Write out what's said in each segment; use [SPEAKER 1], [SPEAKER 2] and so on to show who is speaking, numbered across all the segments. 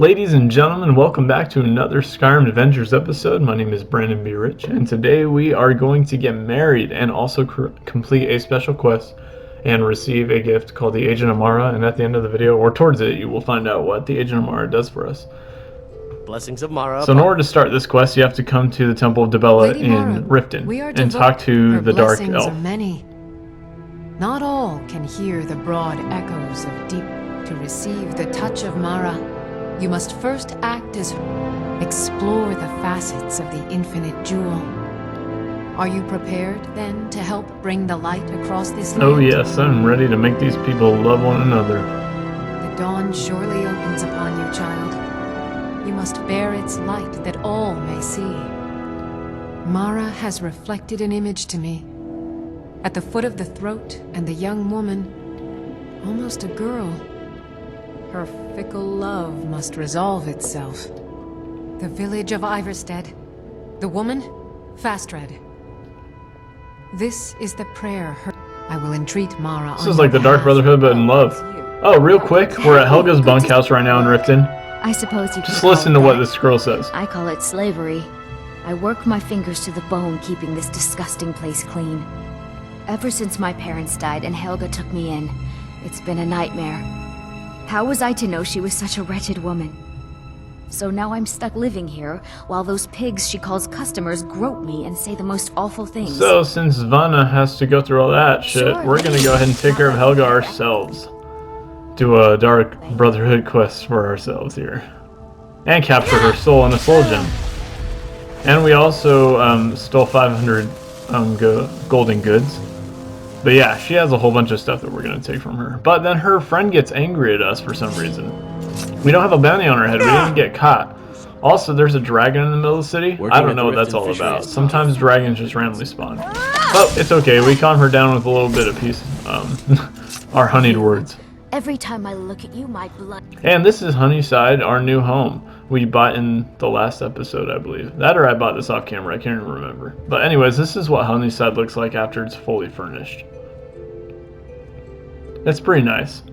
[SPEAKER 1] Ladies and gentlemen, welcome back to another Skyrim Adventures episode. My name is Brandon B. Rich, and today we are going to get married and also complete a special quest and receive a gift called the Agent Amara. And at the end of the video, or towards it, you will find out what the Agent Amara does for us.
[SPEAKER 2] Blessings of Mara.
[SPEAKER 1] So in order to start this quest, you have to come to the Temple of Dibella in Riften and talk to the Dark Elf.
[SPEAKER 3] Are many. Not all can hear the broad echoes of deep. To receive the touch of Mara, you must first act as explore the facets of the infinite jewel. Are you prepared, then, to help bring the light across this land?
[SPEAKER 1] Oh yes, I'm ready to make these people love one another.
[SPEAKER 3] The dawn surely opens upon you, child. You must bear its light that all may see. Mara has reflected an image to me. At the foot of the throat, and the young woman, almost a girl. Her fickle love must resolve itself. The village of Iverstead. The woman, Fastred. This is the prayer I will entreat Mara.
[SPEAKER 1] This is like the Dark Brotherhood, but in love. Oh, real quick, we're at Helga's bunkhouse right now in Riften.
[SPEAKER 4] I suppose you
[SPEAKER 1] just listen to what this girl says.
[SPEAKER 4] I call it slavery. I work my fingers to the bone keeping this disgusting place clean. Ever since my parents died and Helga took me in, it's been a nightmare. How was I to know she was such a wretched woman? So now I'm stuck living here, while those pigs she calls customers grope me and say the most awful things.
[SPEAKER 1] So, since Vanna has to go through all that shit, we're gonna go ahead and take care of Helga ourselves. Do a Dark Brotherhood quest for ourselves here. And capture her soul in a soul gem. And we also stole 500 golden goods. But yeah, she has a whole bunch of stuff that we're going to take from her. But then her friend gets angry at us for some reason. We don't have a bounty on our head. We didn't get caught. Also, there's a dragon in the middle of the city. I don't know what that's all about. Sometimes dragons just randomly spawn. Oh, it's okay. We calm her down with a little bit of peace. Our honeyed words.
[SPEAKER 4] Every time I look at you, my blood...
[SPEAKER 1] And this is Honeyside, our new home. We bought in the last episode, I believe. That or I bought this off camera. I can't even remember. But anyways, this is what Honeyside looks like after it's fully furnished. It's pretty nice.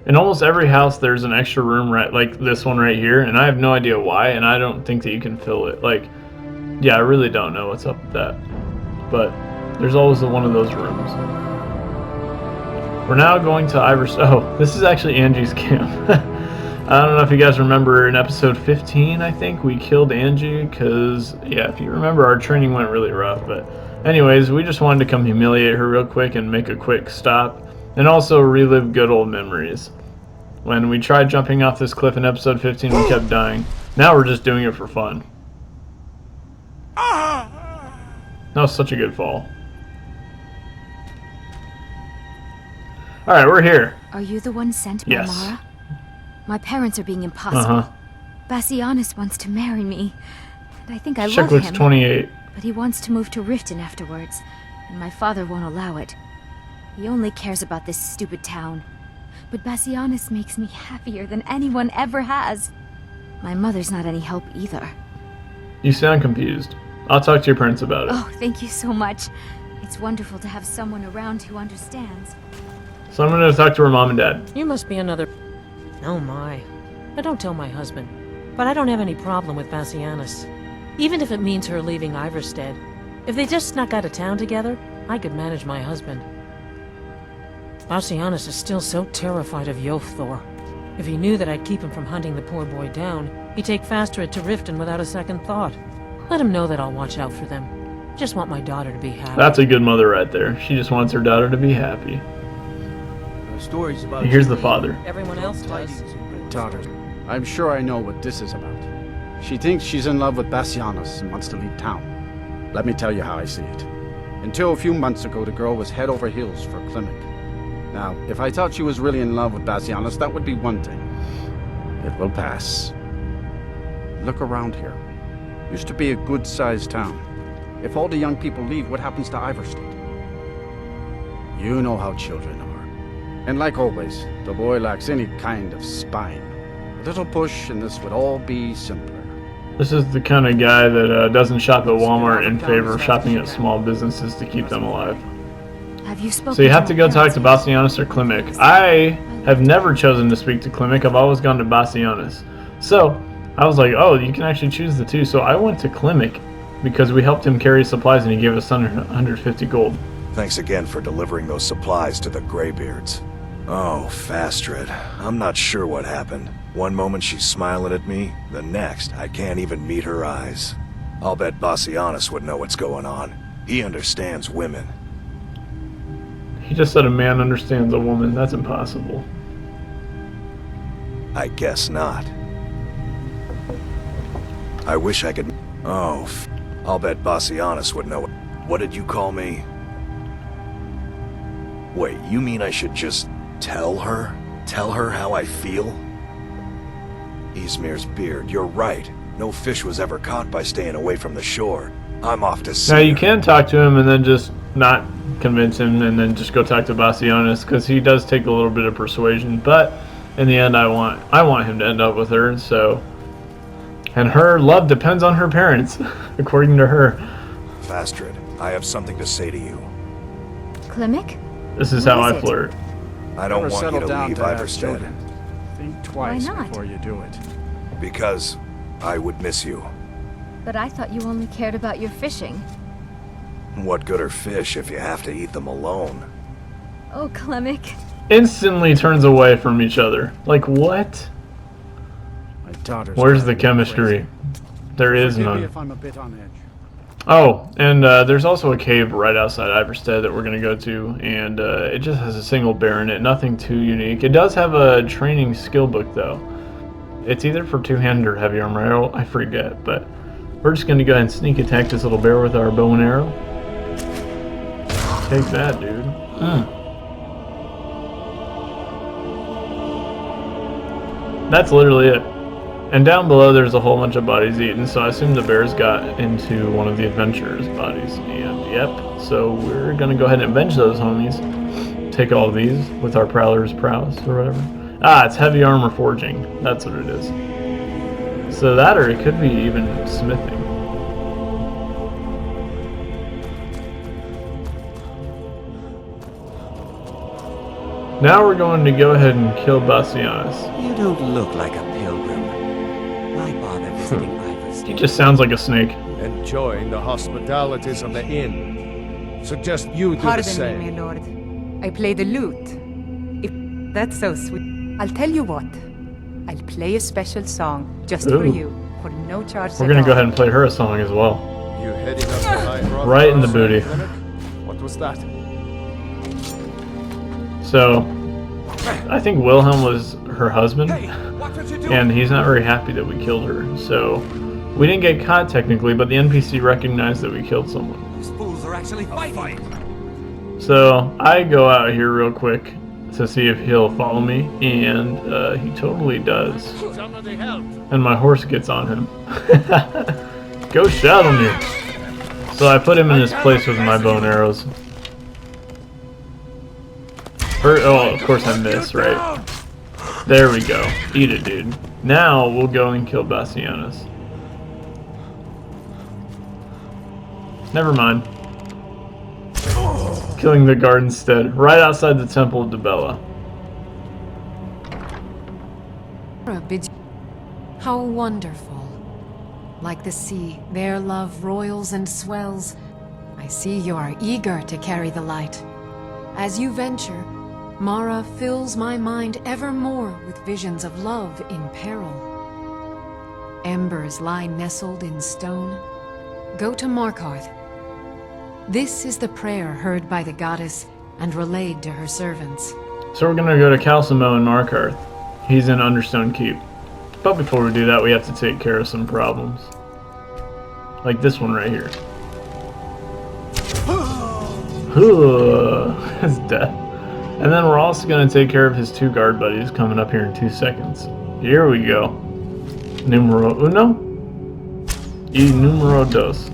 [SPEAKER 1] In almost every house, there's an extra room right like this one right here. And I have no idea why. And I don't think that you can fill it. Like, yeah, I really don't know what's up with that. But... there's always one of those rooms. We're now going to Oh, this is actually Angie's camp. I don't know if you guys remember in episode 15, I think, we killed Angie because, yeah, if you remember, our training went really rough. But anyways, we just wanted to come humiliate her real quick and make a quick stop. And also relive good old memories. When we tried jumping off this cliff in episode 15, we kept dying. Now we're just doing it for fun. That was such a good fall. Alright, we're here.
[SPEAKER 4] Are you the one sent by Mara? My parents are being impossible. Bassianus wants to marry me, and I think I love him.
[SPEAKER 1] 28.
[SPEAKER 4] But he wants to move to Riften afterwards, and my father won't allow it. He only cares about this stupid town. But Bassianus makes me happier than anyone ever has. My mother's not any help either.
[SPEAKER 1] You sound confused. I'll talk to your parents about it.
[SPEAKER 4] Oh, thank you so much. It's wonderful to have someone around who understands.
[SPEAKER 1] So I'm going to talk to her mom and dad.
[SPEAKER 5] You must be another... Oh my. I don't tell my husband. But I don't have any problem with Bassianus. Even if it means her leaving Iverstead. If they just snuck out of town together, I could manage my husband. Bassianus is still so terrified of Yofthor. If he knew that I'd keep him from hunting the poor boy down, he'd take Fastred to Riften without a second thought. Let him know that I'll watch out for them. Just want my daughter to be happy.
[SPEAKER 1] That's a good mother right there. She just wants her daughter to be happy.
[SPEAKER 2] Stories about
[SPEAKER 1] Here's the father.
[SPEAKER 5] Everyone else does.
[SPEAKER 6] Daughter, I'm sure I know what this is about. She thinks she's in love with Bassianus and wants to leave town. Let me tell you how I see it. Until a few months ago, the girl was head over heels for Klimek. Now, if I thought she was really in love with Bassianus, that would be one thing. It will pass. Look around here. Used to be a good-sized town. If all the young people leave, what happens to Iverstead? You know how children are. And like always, the boy lacks any kind of spine. A little push and this would all be simpler.
[SPEAKER 1] This is the kind of guy that doesn't shop at Walmart in favor of shopping at small businesses to keep them alive.
[SPEAKER 4] Have you spoken
[SPEAKER 1] So you have to go
[SPEAKER 4] my
[SPEAKER 1] talk to
[SPEAKER 4] parents?
[SPEAKER 1] Bassianus or Klimek. I have never chosen to speak to Klimek. I've always gone to Bassianus. So I was like, oh, you can actually choose the two. So I went to Klimek because we helped him carry supplies and he gave us 150 gold.
[SPEAKER 7] Thanks again for delivering those supplies to the Greybeards. Oh, Fastred, I'm not sure what happened. One moment she's smiling at me, the next I can't even meet her eyes. I'll bet Bassianus would know what's going on. He understands women.
[SPEAKER 1] He just said a man understands a woman. That's impossible.
[SPEAKER 7] I guess not. I wish I could... Oh, I'll bet Bassianus would know. What did you call me? Wait, you mean I should just tell her? Tell her how I feel? Izmir's beard, you're right. No fish was ever caught by staying away from the shore. I'm off to sea.
[SPEAKER 1] Now you can talk to him and then just not convince him and then just go talk to Bassianus because he does take a little bit of persuasion. But in the end, I want him to end up with her. So, and her love depends on her parents, according to her.
[SPEAKER 7] Fastred, I have something to say to you.
[SPEAKER 4] Klimek?
[SPEAKER 1] This is
[SPEAKER 4] What
[SPEAKER 1] how
[SPEAKER 4] is
[SPEAKER 1] I
[SPEAKER 4] it?
[SPEAKER 1] flirt.
[SPEAKER 7] I don't
[SPEAKER 6] Never
[SPEAKER 7] want you
[SPEAKER 6] settle
[SPEAKER 7] to
[SPEAKER 6] down
[SPEAKER 7] leave
[SPEAKER 6] to have
[SPEAKER 7] Iverstead
[SPEAKER 6] children. Think twice
[SPEAKER 4] not?
[SPEAKER 6] before you do it.
[SPEAKER 7] because I would miss you.
[SPEAKER 4] But I thought you only cared about your fishing.
[SPEAKER 7] What good are fish if you have to eat them alone?
[SPEAKER 4] Oh, Klimek.
[SPEAKER 1] Instantly turns away from each other. Like what?
[SPEAKER 6] My daughter's
[SPEAKER 1] Where's the
[SPEAKER 6] driving me
[SPEAKER 1] chemistry?
[SPEAKER 6] crazy.
[SPEAKER 1] There is
[SPEAKER 6] Forgive me
[SPEAKER 1] none.
[SPEAKER 6] if I'm a bit on edge.
[SPEAKER 1] Oh, and there's also a cave right outside Iverstead that we're going to go to, and it just has a single bear in it, nothing too unique. It does have a training skill book, though. It's either for two-handed or heavy armor arrow, I forget, but we're just going to go ahead and sneak attack this little bear with our bow and arrow. Take that, dude. That's literally it. And down below there's a whole bunch of bodies eaten, so I assume the bears got into one of the adventurers' bodies. And yep, so we're gonna go ahead and avenge those homies. Take all of these with our prowler's prowess or whatever. Ah, it's heavy armor forging. That's what it is. So that, or it could be even smithing. Now we're going to go ahead and kill Bassianus.
[SPEAKER 8] You don't look like a pilgrim. Why bother visiting Iverstead?
[SPEAKER 1] He just sounds like a snake.
[SPEAKER 9] Enjoying the hospitalities of the inn. Suggest you do the
[SPEAKER 10] Pardon
[SPEAKER 9] same.
[SPEAKER 10] me, my lord. I play the lute. If that's so sweet. I'll tell you what. I'll play a special song just for
[SPEAKER 1] Ooh.
[SPEAKER 10] you, for no charge
[SPEAKER 1] We're
[SPEAKER 10] at
[SPEAKER 1] gonna
[SPEAKER 10] all.
[SPEAKER 1] go ahead and play her a song as well.
[SPEAKER 9] You heading up to High Rock
[SPEAKER 1] Right in the
[SPEAKER 9] House,
[SPEAKER 1] booty.
[SPEAKER 9] Clinic? What was that?
[SPEAKER 1] So, I think Wilhelm was her husband, and he's not very happy that we killed her. So, we didn't get caught technically, but the NPC recognized that we killed someone.
[SPEAKER 8] These fools are actually fighting.
[SPEAKER 1] So, I go out here real quick to see if he'll follow me, and he totally does.
[SPEAKER 9] Somebody help!
[SPEAKER 1] And my horse gets on him. Go Shadowmere! So I put him in his place with my bow and arrows. Oh, of course I missed, right? There we go. Eat it, dude. Now we'll go and kill Bassianus. Never mind. Killing the guard instead, right outside the Temple of Dibella.
[SPEAKER 3] How wonderful. Like the sea, their love roils and swells. I see you are eager to carry the light. As you venture, Mara fills my mind ever more with visions of love in peril. Embers lie nestled in stone. Go to Markarth. This is the prayer heard by the goddess and relayed to her servants.
[SPEAKER 1] So we're gonna go to Calcimo and Markarth. He's in Understone Keep. But before we do that, we have to take care of some problems. Like this one right here. His death. And then we're also going to take care of his two guard buddies coming up here in 2 seconds. Here we go. Numero uno. Y numero dos.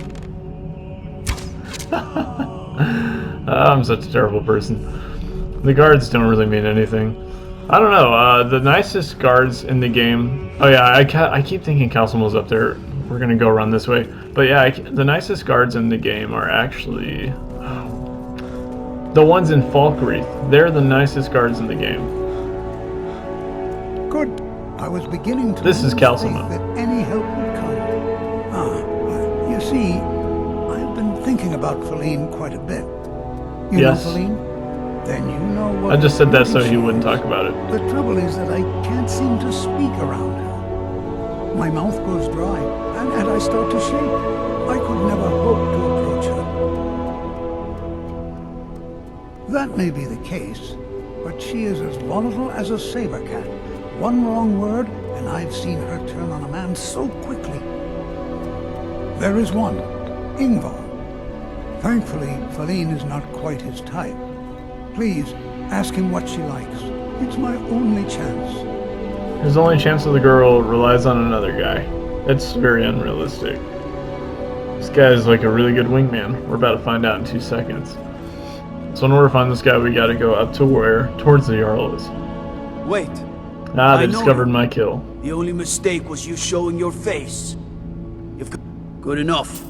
[SPEAKER 1] I'm such a terrible person. The guards don't really mean anything. I don't know. The nicest guards in the game... Oh yeah, I keep thinking Calcimo's up there. We're going to go run this way. But yeah, the nicest guards in the game are actually... The ones in Falkreath, they're the nicest guards in the game.
[SPEAKER 11] Good. I was beginning to
[SPEAKER 1] This is
[SPEAKER 11] lose
[SPEAKER 1] Calcima.
[SPEAKER 11] faith that any help would come. You see, I've been thinking about Feline quite a bit. You
[SPEAKER 1] Yes.
[SPEAKER 11] know Feline? Then you know what...
[SPEAKER 1] I just said that so
[SPEAKER 11] really
[SPEAKER 1] he
[SPEAKER 11] she
[SPEAKER 1] wouldn't
[SPEAKER 11] is.
[SPEAKER 1] talk about it.
[SPEAKER 11] The trouble is that I can't seem to speak around her. My mouth goes dry, and I start to shake. I could never hope to approach her. That may be the case, but she is as volatile as a saber cat. One wrong word, and I've seen her turn on a man so quickly. There is one, Ingvar. Thankfully, Feline is not quite his type. Please, ask him what she likes. It's my only chance.
[SPEAKER 1] His only chance of the girl relies on another guy. That's very unrealistic. This guy is like a really good wingman. We're about to find out in 2 seconds. So in order to find this guy, we gotta go up to where? Towards the Jarl is.
[SPEAKER 2] Wait.
[SPEAKER 1] Ah, they
[SPEAKER 2] I know
[SPEAKER 1] discovered
[SPEAKER 2] you.
[SPEAKER 1] my kill.
[SPEAKER 2] The only mistake was you showing your face. You've good enough.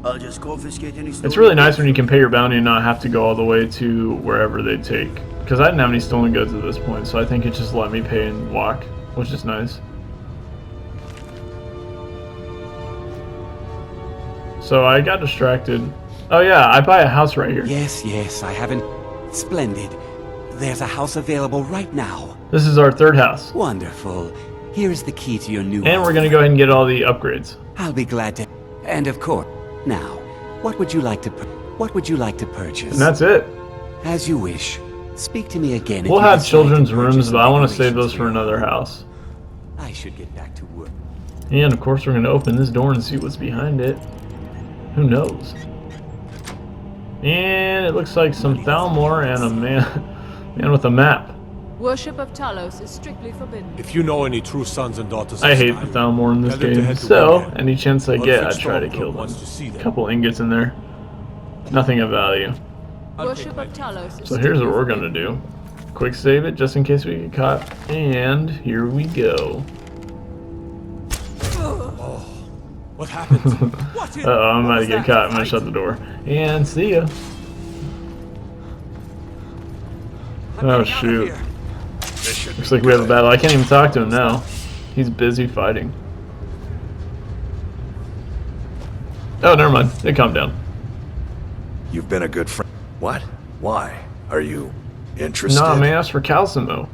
[SPEAKER 2] I'll just confiscate any stolen
[SPEAKER 1] It's really nice
[SPEAKER 2] goods.
[SPEAKER 1] when you can pay your bounty and not have to go all the way to wherever they take. Because I didn't have any stolen goods at this point, so I think it just let me pay and walk, which is nice. So I got distracted. Oh yeah, I buy a house right here.
[SPEAKER 8] Yes, I haven't. Splendid. There's a house available right now.
[SPEAKER 1] This is our third house.
[SPEAKER 8] Wonderful. Here is the key to your new
[SPEAKER 1] And
[SPEAKER 8] home.
[SPEAKER 1] we're gonna go ahead and get all the upgrades.
[SPEAKER 8] I'll be glad to. And of course, now, what would you like to purchase?
[SPEAKER 1] And that's it.
[SPEAKER 8] As you wish. Speak to me again. if
[SPEAKER 1] We'll
[SPEAKER 8] you
[SPEAKER 1] have
[SPEAKER 8] decide
[SPEAKER 1] children's
[SPEAKER 8] to purchase
[SPEAKER 1] rooms, but I want to
[SPEAKER 8] decorations
[SPEAKER 1] save those for
[SPEAKER 8] your
[SPEAKER 1] another
[SPEAKER 8] home.
[SPEAKER 1] house.
[SPEAKER 8] I should get back to work.
[SPEAKER 1] And of course we're gonna open this door and see what's behind it. Who knows? And it looks like some Thalmor and a man with a map.
[SPEAKER 12] Worship of Talos is strictly forbidden.
[SPEAKER 9] If you know any true sons and daughters
[SPEAKER 1] I
[SPEAKER 9] of
[SPEAKER 1] hate the
[SPEAKER 9] Skyrim,
[SPEAKER 1] Thalmor in this
[SPEAKER 9] tell them to
[SPEAKER 1] game,
[SPEAKER 9] head to
[SPEAKER 1] so
[SPEAKER 9] Warhead.
[SPEAKER 1] any chance I get, I
[SPEAKER 9] Ulfric
[SPEAKER 1] try to
[SPEAKER 9] Stormcloak
[SPEAKER 1] kill them.
[SPEAKER 9] wants to see them.
[SPEAKER 1] Couple ingots in there. Nothing of value.
[SPEAKER 12] Worship of Talos is
[SPEAKER 1] So here's what
[SPEAKER 12] strictly
[SPEAKER 1] we're gonna do. Quick save it just in case we get caught. And here we go.
[SPEAKER 9] What happened?
[SPEAKER 1] Uh-oh, I'm about to get caught. I'm gonna shut the door. And see ya. Oh shoot. Looks like we have a battle. I can't even talk to him now. He's busy fighting. Oh, never mind. It calmed down.
[SPEAKER 7] You've been a good friend. What? Why? Are you interested?
[SPEAKER 1] Nah, man, that's for Calcimo.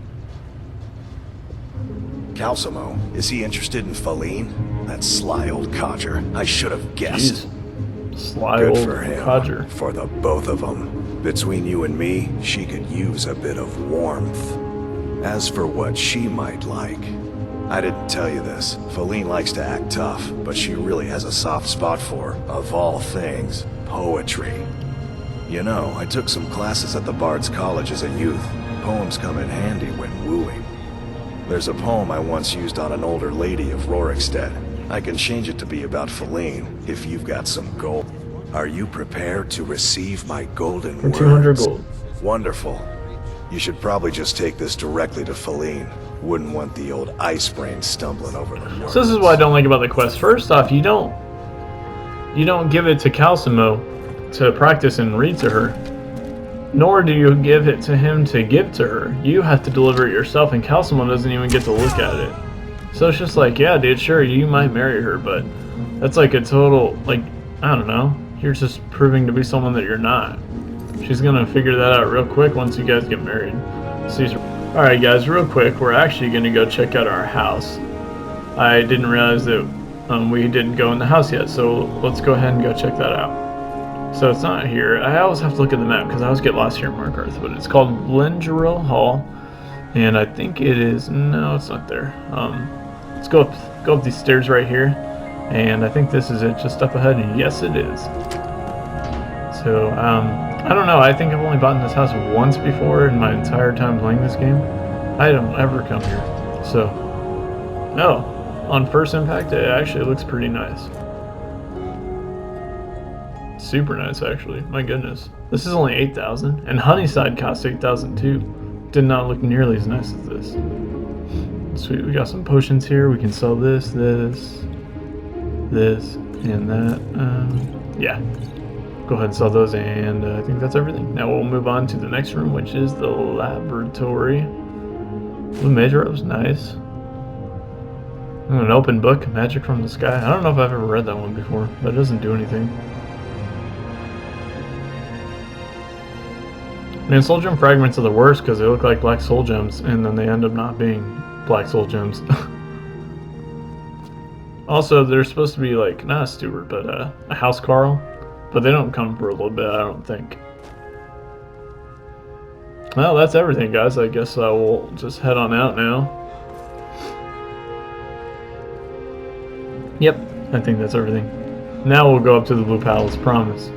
[SPEAKER 7] Calcimo, is he interested in Feline? That sly old codger. I should have guessed.
[SPEAKER 1] Jeez. Sly
[SPEAKER 7] Good
[SPEAKER 1] old
[SPEAKER 7] for him.
[SPEAKER 1] codger.
[SPEAKER 7] For the both of them. Between you and me, she could use a bit of warmth. As for what she might like, I didn't tell you this. Feline likes to act tough, but she really has a soft spot for, of all things, poetry. You know, I took some classes at the Bard's College as a youth. Poems come in handy when wooing. There's a poem I once used on an older lady of Rorikstead. I can change it to be about Feline, if you've got some gold. Are you prepared to receive my golden
[SPEAKER 1] For
[SPEAKER 7] words?
[SPEAKER 1] 200 gold.
[SPEAKER 7] Wonderful. You should probably just take this directly to Feline. Wouldn't want the old ice brain stumbling over the words.
[SPEAKER 1] So this is what I don't like about the quest. First off, you don't give it to Calcimo to practice and read to her. Nor do you give it to him to give to her. You have to deliver it yourself, and Calcimo doesn't even get to look at it. So it's just like, yeah, dude, sure, you might marry her, but that's like a total, like, I don't know. You're just proving to be someone that you're not. She's gonna figure that out real quick once you guys get married. Alright guys, real quick, we're actually gonna go check out our house. I didn't realize that we didn't go in the house yet, so let's go ahead and go check that out. So it's not here. I always have to look at the map because I always get lost here in Markarth, but it's called Lingerie Hall, and I think it is. No, it's not there. Let's go up these stairs right here, and I think this is it, just up ahead. And yes, it is. So I don't know. I think I've only bought in this house once before in my entire time playing this game. I don't ever come here. So no, on first impact, it actually looks pretty nice. Super nice, actually. My goodness. This is only 8,000, and Honeyside costs 8,000 too. Did not look nearly as nice as this. Sweet, we got some potions here. We can sell this, and that. Yeah. go ahead and sell those, and I think that's everything. Now we'll move on to the next room, which is the laboratory. Blue Major Rose, nice. An open book, Magic from the Sky. I don't know if I've ever read that one before, but it doesn't do anything. Man, soul gem fragments are the worst because they look like black soul gems, and then they end up not being black soul gems. Also, they're supposed to be like, not a steward, but a house Carl, but they don't come for a little bit, I don't think. Well, that's everything, guys. I guess we'll just head on out now. Yep, I think that's everything. Now we'll go up to the Blue Palace, promise.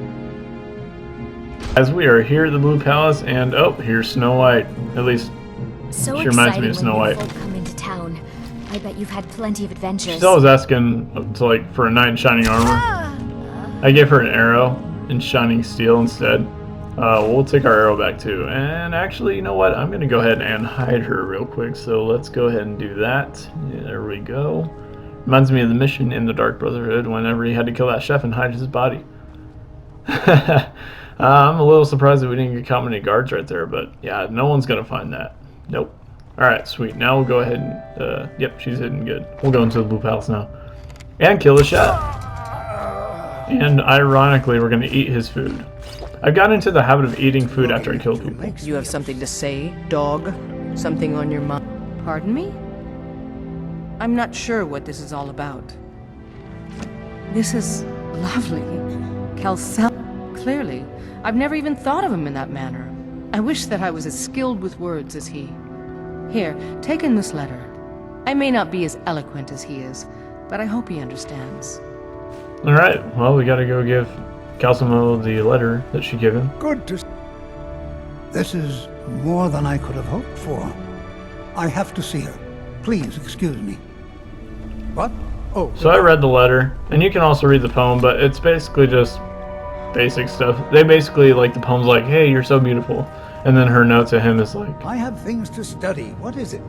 [SPEAKER 1] As we are here at the Blue Palace, and oh, here's Snow White. At least
[SPEAKER 4] So
[SPEAKER 1] she reminds me of Snow White.
[SPEAKER 4] Folk come into town. I bet you've had plenty of adventures.
[SPEAKER 1] She's always asking to, like, for a knight in shining armor. I gave her an arrow in shining steel instead. We'll take our arrow back too. And actually, you know what? I'm gonna go ahead and hide her real quick. So let's go ahead and do that. Yeah, there we go. Reminds me of the mission in the Dark Brotherhood whenever he had to kill that chef and hide his body. I'm a little surprised that we didn't get many guards right there, but yeah, no one's gonna find that. Nope. Alright, sweet. Now we'll go ahead and, yep, she's hidden good. We'll go into the Blue Palace now. And kill the chef. And ironically, we're gonna eat his food. I've gotten into the habit of eating food after I kill people.
[SPEAKER 13] You have something to say, dog? Something on your mind? Pardon me? I'm not sure what this is all about. This is lovely. Calcel. Clearly. I've never even thought of him in that manner. I wish that I was as skilled with words as he. Here, take in this letter. I may not be as eloquent as he is, but I hope he understands.
[SPEAKER 1] Alright, well, we gotta go give Calcimo the letter that she gave him.
[SPEAKER 11] Good to... This is more than I could have hoped for. I have to see her. Please excuse me. What? Oh.
[SPEAKER 1] So I read the letter, and you can also read the poem, but it's basically just basic stuff. They basically, like, the poem's like, hey, you're so beautiful. And then her note to him is like...
[SPEAKER 11] I have things to study. What is it?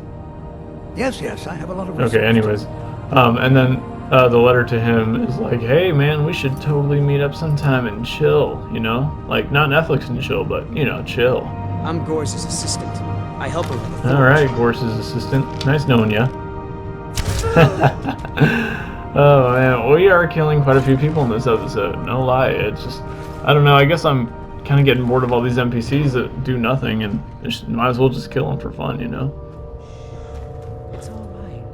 [SPEAKER 11] Yes, I have a lot of...
[SPEAKER 1] Okay, anyways. And then the letter to him is like, hey, man, we should totally meet up sometime and chill, you know? Like, not Netflix and chill, but, you know, chill.
[SPEAKER 2] I'm Gorse's assistant. I help her with the
[SPEAKER 1] Alright, Gorse's assistant. Nice knowing ya. Oh, man, we are killing quite a few people in this episode. No lie, it's just... I don't know, I guess I'm kind of getting bored of all these NPCs that do nothing, and might as well just kill them for fun, you know?
[SPEAKER 13] It's alright.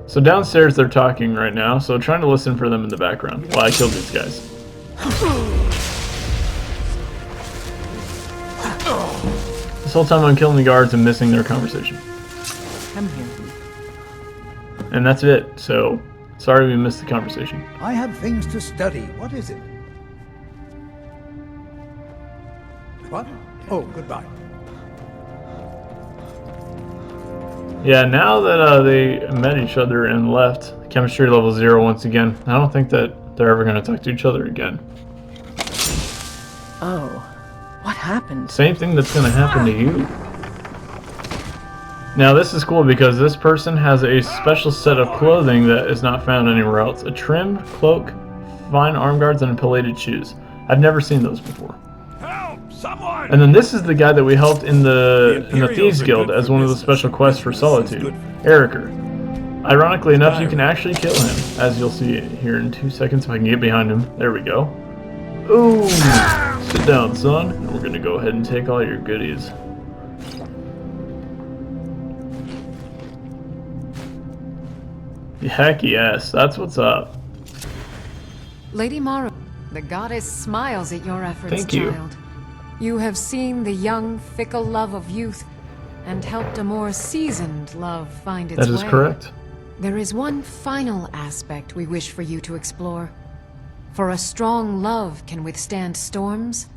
[SPEAKER 1] So downstairs they're talking right now, so trying to listen for them in the background while I kill these guys. This whole time I'm killing the guards and missing their conversation.
[SPEAKER 13] Come here.
[SPEAKER 1] And that's it, so sorry we missed the conversation.
[SPEAKER 11] I have things to study. What is it? What? Oh, goodbye.
[SPEAKER 1] Yeah, now that they met each other and left, chemistry level 0 once again. I don't think that they're ever going to talk to each other again.
[SPEAKER 13] Oh, what happened?
[SPEAKER 1] Same thing that's going to happen to you. Now this is cool because this person has a special set of clothing that is not found anywhere else. A trimmed cloak, fine arm guards, and pillated shoes. I've never seen those before.
[SPEAKER 9] Someone!
[SPEAKER 1] And then this is the guy that we helped in the Thieves Guild as one of the special quests for Solitude, Eriker. Ironically enough, you can actually kill him, as you'll see here in 2 seconds if I can get behind him. There we go. Ooh! Sit down, son, and we're gonna go ahead and take all your goodies. Heck yes, that's what's up.
[SPEAKER 3] Lady Mara, the goddess smiles at your efforts,
[SPEAKER 1] Thank you.
[SPEAKER 3] child. You have seen the young, fickle love of youth and helped a more seasoned love find its way.
[SPEAKER 1] That is correct.
[SPEAKER 3] There is one final aspect we wish for you to explore. For a strong love can withstand storms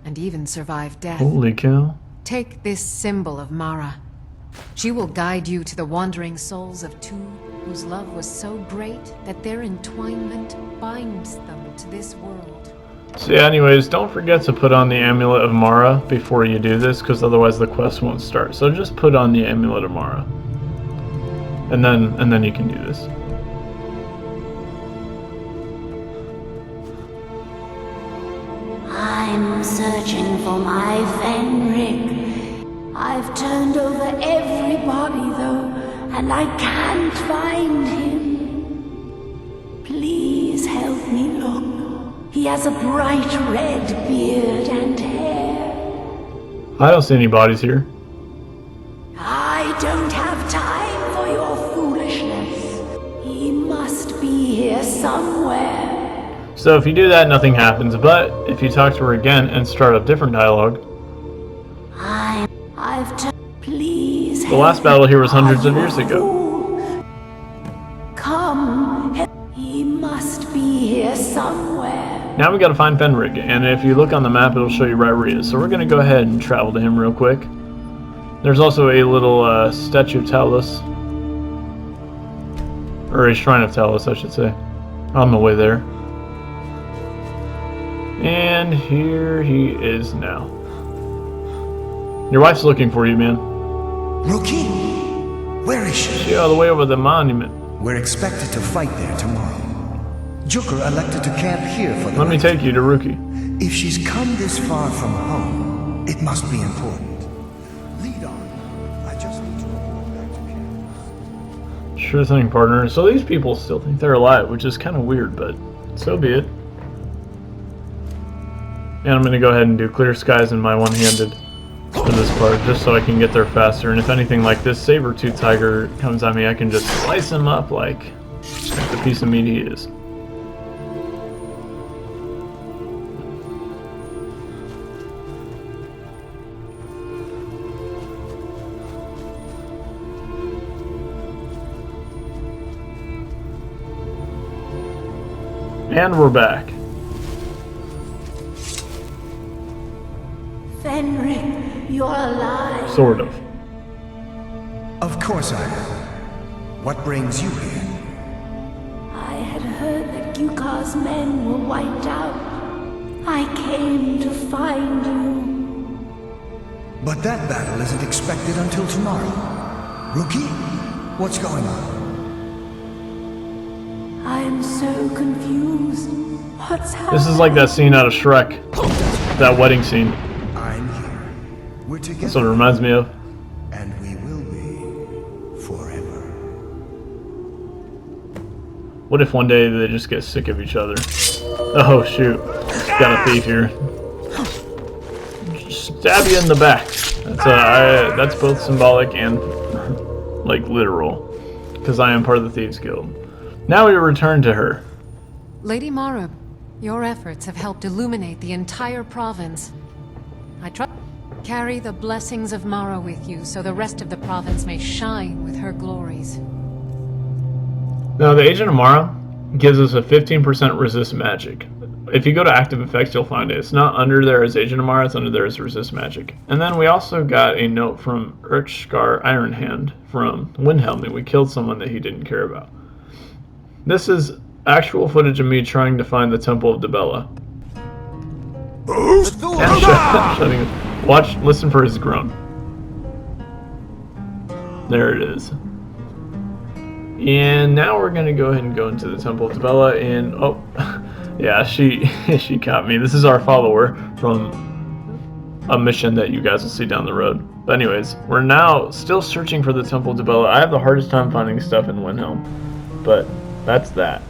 [SPEAKER 3] and even survive death.
[SPEAKER 1] Holy cow.
[SPEAKER 3] Take this symbol of Mara. She will guide you to the wandering souls of two whose love was so great that their entwinement binds them to this world.
[SPEAKER 1] So yeah, anyways, don't forget to put on the Amulet of Mara before you do this, because otherwise the quest won't start. So just put on the Amulet of Mara. And then you can do this.
[SPEAKER 14] searching for my Fenric. I've turned over every body, though, and I can't find him. Please help me look. He has a bright red beard and hair.
[SPEAKER 1] I don't see any bodies here.
[SPEAKER 14] I don't have time for your foolishness. He must be here somewhere.
[SPEAKER 1] So if you do that, nothing happens, but if you talk to her again and start a different dialogue...
[SPEAKER 14] Please.
[SPEAKER 1] The last battle here was hundreds of years ago.
[SPEAKER 14] Come. He must be here somewhere.
[SPEAKER 1] Now we gotta find Fenric, and if you look on the map, it'll show you right where he is. So we're gonna go ahead and travel to him real quick. There's also a little statue of Talos. Or a shrine of Talos, I should say. On the way there. And here he is now. Your wife's looking for you, man.
[SPEAKER 15] Rookie? Where is she?
[SPEAKER 1] She's all the way over the monument.
[SPEAKER 15] We're expected to fight there tomorrow. Joker elected to camp here for the
[SPEAKER 1] Let me take you to Rookie.
[SPEAKER 15] If she's come this far from home, it must be important. Lead on. I just need to report back to camp.
[SPEAKER 1] Sure thing, partner. So these people still think they're alive, which is kind of weird, but so be it. And I'm going to go ahead and do clear skies in my one-handed for this part, just so I can get there faster. And if anything like this saber-tooth tiger comes at me, I can just slice him up like the piece of meat he is. And we're back.
[SPEAKER 14] Fenric, you're alive.
[SPEAKER 1] Sort of.
[SPEAKER 15] Of course I am. What brings you here?
[SPEAKER 14] I had heard that Yukar's men were wiped out. I came to find you.
[SPEAKER 15] But that battle isn't expected until tomorrow. Rookie, what's going on?
[SPEAKER 14] I'm so confused. What's happening?
[SPEAKER 1] This is like that scene out of Shrek. That wedding scene.
[SPEAKER 15] I'm here. We're together.
[SPEAKER 1] That's what it reminds me of.
[SPEAKER 15] And we will be forever.
[SPEAKER 1] What if one day they just get sick of each other? Oh shoot. Got a thief here. Stab you in the back. That's both symbolic and like literal. Because I am part of the Thieves Guild. Now we return to her.
[SPEAKER 3] Lady Mara, your efforts have helped illuminate the entire province. I trust carry the blessings of Mara with you so the rest of the province may shine with her glories.
[SPEAKER 1] Now the Agent of Mara gives us a 15% resist magic. If you go to active effects, you'll find it. It's not under there as Agent of Mara, it's under there as resist magic. And then we also got a note from Urchscar Ironhand from Windhelm. We killed someone that he didn't care about. This is actual footage of me trying to find the Temple of Dibella. And watch, listen for his groan. There it is. And now we're gonna go ahead and go into the Temple of Dibella and oh, yeah, she caught me. This is our follower from a mission that you guys will see down the road. But anyways, we're now still searching for the Temple of Dibella. I have the hardest time finding stuff in Windhelm, but that's that.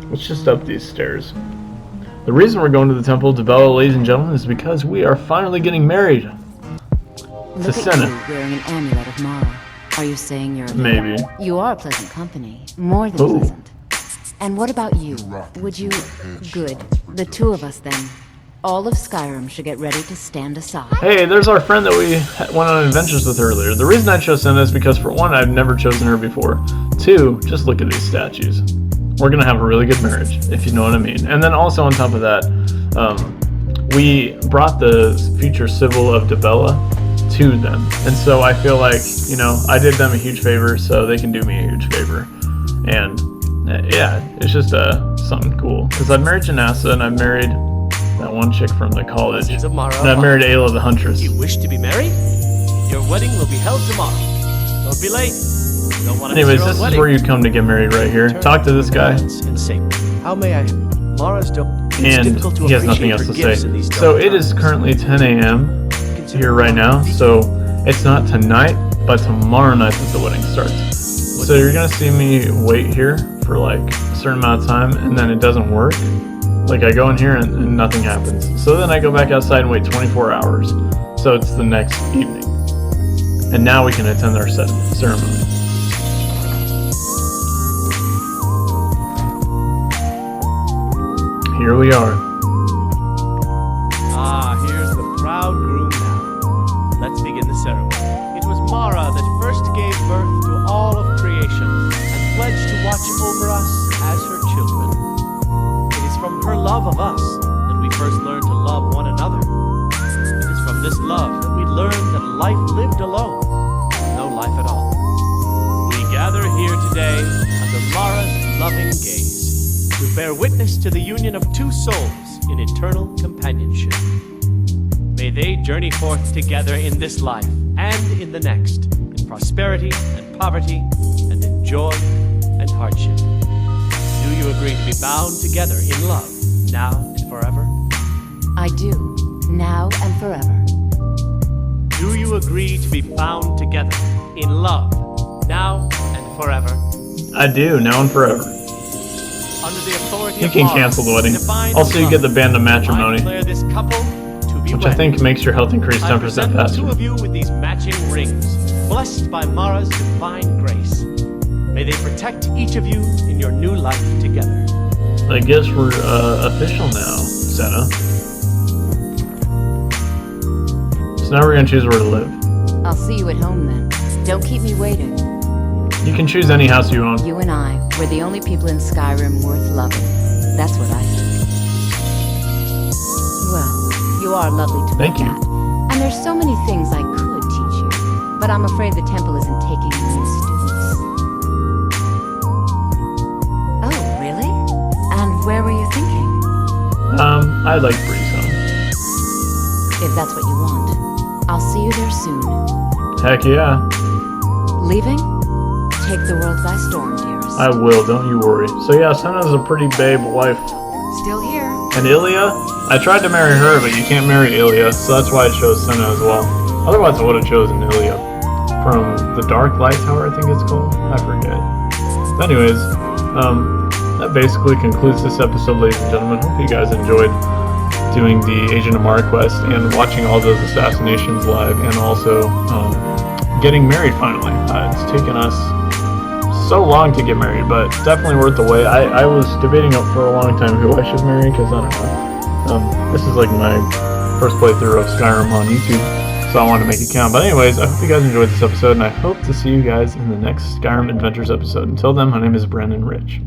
[SPEAKER 1] Let's just up these stairs. The reason we're going to the Temple of Dibella, ladies and gentlemen, is because we are finally getting married.
[SPEAKER 16] Look at you wearing an amulet of Mara. Are you saying you're a
[SPEAKER 1] Maybe.
[SPEAKER 16] You are pleasant company. More than pleasant. And what about you? Would you... Good. The two of us then. All of Skyrim should get ready to stand aside.
[SPEAKER 1] Hey, there's our friend that we went on adventures with earlier. The reason I chose Senna is because, for one, I've never chosen her before. Two, just look at these statues. We're gonna have a really good marriage, if you know what I mean. And then also on top of that, we brought the future Civil of Dibella to them. And so I feel like, you know, I did them a huge favor, so they can do me a huge favor. And yeah, it's just something cool. Because I've married Jenassa, and I've married that one chick from the college. And I've married Ayla the Huntress.
[SPEAKER 17] You wish to be married? Your wedding will be held tomorrow. Don't be late.
[SPEAKER 1] Anyways, this is where you come to get married right here. Talk to this guy.
[SPEAKER 17] How may I? Mara's
[SPEAKER 1] And he has nothing else to say. So it is currently 10 a.m. here right now. So it's not tonight, but tomorrow night that the wedding starts. So you're gonna see me wait here for like a certain amount of time, and then it doesn't work. Like I go in here and nothing happens. So then I go back outside and wait 24 hours. So it's the next evening. And now we can attend our ceremony. Here we are.
[SPEAKER 17] Ah, here's the proud groom now. Let's begin the ceremony. It was Mara that first gave birth to all of creation and pledged to watch over us as her children. It is from her love of us that we first learned to love one another. It is from this love that we learned that life lived alone, no life at all. We gather here today under Mara's loving gaze, to bear witness to the union of two souls in eternal companionship. May they journey forth together in this life and in the next, in prosperity and poverty, and in joy and hardship. Do you agree to be bound together in love, now and forever?
[SPEAKER 16] I do, now and forever.
[SPEAKER 17] Do you agree to be bound together in love, now and forever?
[SPEAKER 1] I do, now and forever.
[SPEAKER 17] Under the authority
[SPEAKER 1] You
[SPEAKER 17] of
[SPEAKER 1] can
[SPEAKER 17] Mara,
[SPEAKER 1] cancel the wedding.
[SPEAKER 17] divine
[SPEAKER 1] Also, you get the band of matrimony,
[SPEAKER 17] declare this couple to be
[SPEAKER 1] which I
[SPEAKER 17] wed.
[SPEAKER 1] think makes your health increase
[SPEAKER 17] I
[SPEAKER 1] 10%
[SPEAKER 17] present the
[SPEAKER 1] faster.
[SPEAKER 17] two of you with these matching rings, blessed by Mara's divine grace. May they protect each of you in your new life together.
[SPEAKER 1] I guess we're official now, Senna. So now we're gonna choose where to live.
[SPEAKER 16] I'll see you at home then. Don't keep me waiting.
[SPEAKER 1] You can choose any house you own.
[SPEAKER 16] You and I, we're the only people in Skyrim worth loving. That's what I think. Well, you are lovely to
[SPEAKER 1] Thank
[SPEAKER 16] look
[SPEAKER 1] you.
[SPEAKER 16] at. And there's so many things I could teach you. But I'm afraid the temple isn't taking new students. Oh, really? And where were you thinking?
[SPEAKER 1] I like Breeze Home.
[SPEAKER 16] If that's what you want. I'll see you there soon.
[SPEAKER 1] Heck yeah.
[SPEAKER 16] Leaving? Take the world by storm, dearest.
[SPEAKER 1] I will, don't you worry. So yeah, Senna's a pretty babe wife.
[SPEAKER 16] Still here.
[SPEAKER 1] And Ilya? I tried to marry her, but you can't marry Ilya, so that's why I chose Senna as well. Otherwise I would have chosen Ilya. From the Dark Light Tower, I think it's called? I forget. But anyways, that basically concludes this episode, ladies and gentlemen. Hope you guys enjoyed doing the Agent of Mara quest and watching all those assassinations live, and also getting married finally. It's taken us so long to get married, but definitely worth the wait. I was debating up for a long time who I should marry, because I don't know. This is like my first playthrough of Skyrim on YouTube, so I wanted to make it count. But anyways, I hope you guys enjoyed this episode, and I hope to see you guys in the next Skyrim Adventures episode. Until then, my name is Brandon Rich.